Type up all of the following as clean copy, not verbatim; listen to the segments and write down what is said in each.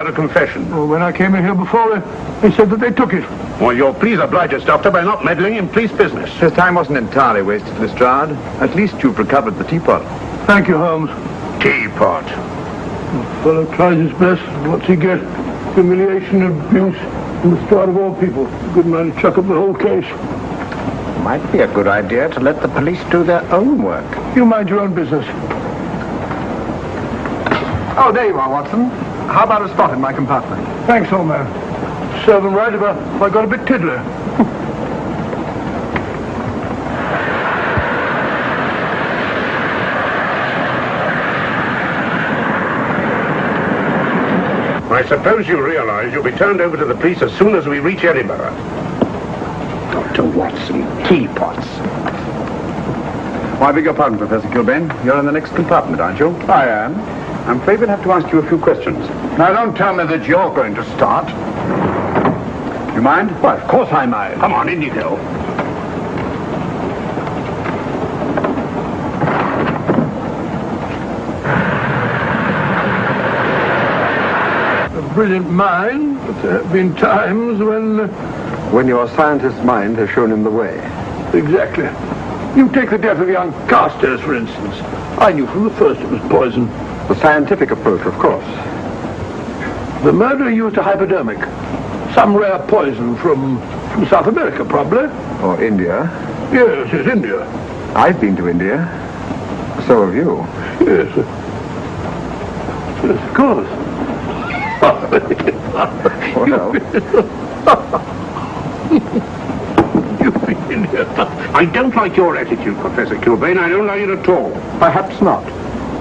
a confession? Well, when I came in here before, they said that they took it. Well, you'll please oblige us, Doctor, by not meddling in police business. His time wasn't entirely wasted, Lestrade. At least you've recovered the teapot. Thank you, Holmes. Teapot. The fellow tries his best. What's he get? Humiliation, abuse, and the start of all people. A good man to chuck up the whole case. Might be a good idea to let the police do their own work. You mind your own business. Oh, there you are, Watson. How about a spot in my compartment? Thanks, old man. Serve him right if I got a bit tiddler. I suppose you realize you'll be turned over to the police as soon as we reach Edinburgh. Dr. Watson, teapots. I beg your pardon, Professor Kilbane. You're in the next compartment, aren't you? I am. I'm afraid we'll have to ask you a few questions. Now, don't tell me that you're going to start. You mind? Why, of course I mind. Come on, in you go. A brilliant mind, but there have been times when... When your scientist's mind has shown him the way. Exactly. You take the death of young Carstairs, for instance. I knew from the first it was poison. The scientific approach, of course. The murderer used a hypodermic. Some rare poison from South America, probably. Or India. Yes, it's India. I've been to India. So have you. Yes. Yes, of course. Well... You've been in India. I don't like your attitude, Professor Kilbane. I don't like it at all. Perhaps not.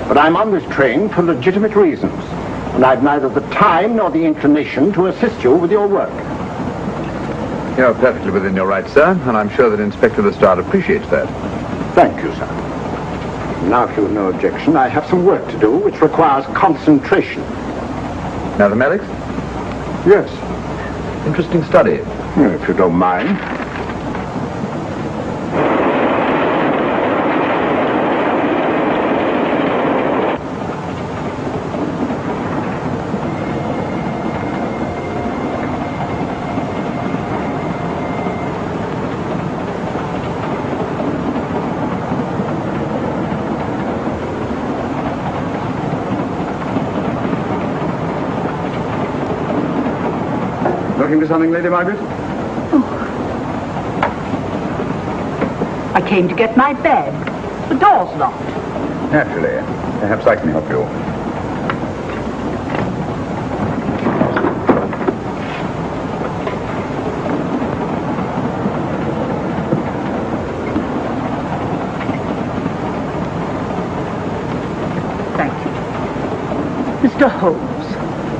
But I'm on this train for legitimate reasons. And I've neither the time nor the inclination to assist you with your work. You're perfectly within your rights, sir, and I'm sure that Inspector Lestrade appreciates that. Thank you, sir. Now, if you have no objection, I have some work to do which requires concentration. Mathematics? Yes. Interesting study. If you don't mind. Looking for something, Lady Margaret? I came to get my bag. The door's locked. Naturally. Perhaps I can help you. Thank you. Mr. Holmes,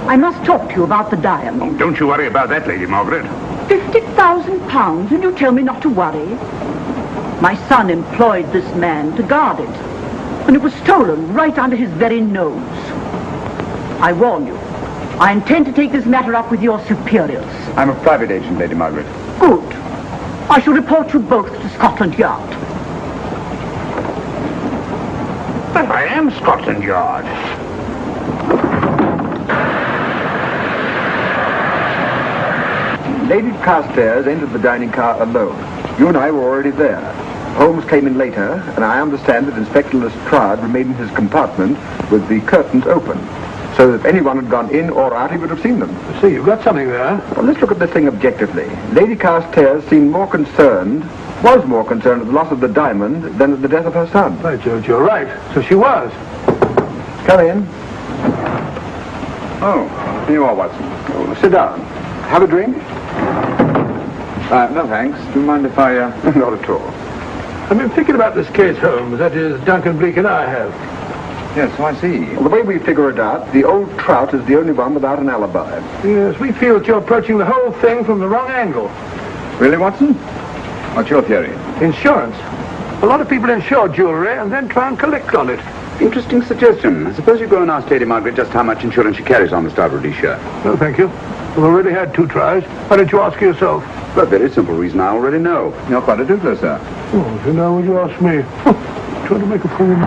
I must talk to you about the diamond. Oh, don't you worry about that, Lady Margaret. £50,000, and you tell me not to worry? My son employed this man to guard it, and it was stolen right under his very nose. I warn you, I intend to take this matter up with your superiors. I'm a private agent, Lady Margaret. Good. I shall report you both to Scotland Yard. But I am Scotland Yard. Lady Carstairs entered the dining car alone. You and I were already there. Holmes came in later, and I understand that Inspector Lestrade remained in his compartment with the curtains open, so that if anyone had gone in or out, he would have seen them. See, you've got something there. Well, let's look at this thing objectively. Lady Carstairs seemed more concerned, was more concerned at the loss of the diamond than at the death of her son. By George, you're right. So she was. Come in. Oh, here you are, Watson. Oh, sit down. Have a drink? No, thanks. Do you mind if I... Not at all. I've been thinking about this case, Holmes. That is, Duncan Bleak and I have. Yes, so I see. Well, the way we figure it out, the old trout is the only one without an alibi. Yes, we feel that you're approaching the whole thing from the wrong angle. Really, Watson? What's your theory? Insurance. A lot of people insure jewelry and then try and collect on it. Interesting suggestion. I suppose you go and ask Lady Margaret just how much insurance she carries on the Star of Rhodesia. No, thank you. We've already had 2 tries. Why don't you ask her yourself? For a very simple reason I already know. You're quite a doodler, sir. Oh, so now will you ask me? Trying to make a fool of me.